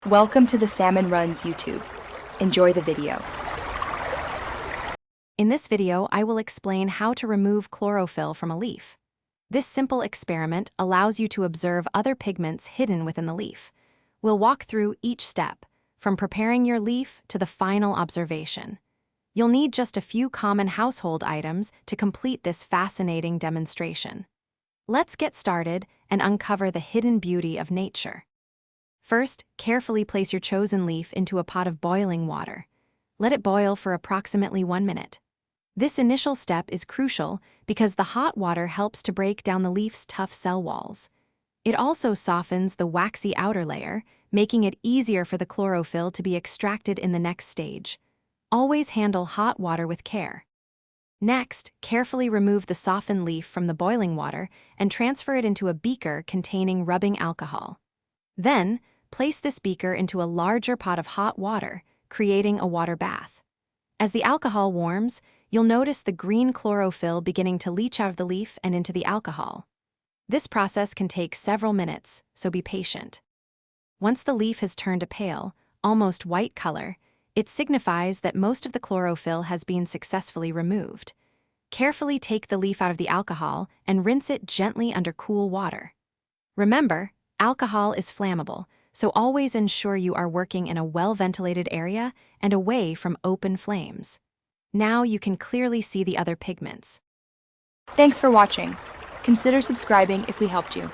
Welcome to the Salmon Runs YouTube. Enjoy the video. In this video, I will explain how to remove chlorophyll from a leaf. This simple experiment allows you to observe other pigments hidden within the leaf. We'll walk through each step, from preparing your leaf to the final observation. You'll need just a few common household items to complete this fascinating demonstration. Let's get started and uncover the hidden beauty of nature. First, carefully place your chosen leaf into a pot of boiling water. Let it boil for approximately 1 minute. This initial step is crucial because the hot water helps to break down the leaf's tough cell walls. It also softens the waxy outer layer, making it easier for the chlorophyll to be extracted in the next stage. Always handle hot water with care. Next, carefully remove the softened leaf from the boiling water and transfer it into a beaker containing rubbing alcohol. Then, place this beaker into a larger pot of hot water, creating a water bath. As the alcohol warms, you'll notice the green chlorophyll beginning to leach out of the leaf and into the alcohol. This process can take several minutes, so be patient. Once the leaf has turned a pale, almost white color, it signifies that most of the chlorophyll has been successfully removed. Carefully take the leaf out of the alcohol and rinse it gently under cool water. Remember, alcohol is flammable, so always ensure you are working in a well-ventilated area and away from open flames. Now you can clearly see the other pigments. Thanks for watching. Consider subscribing if we helped you.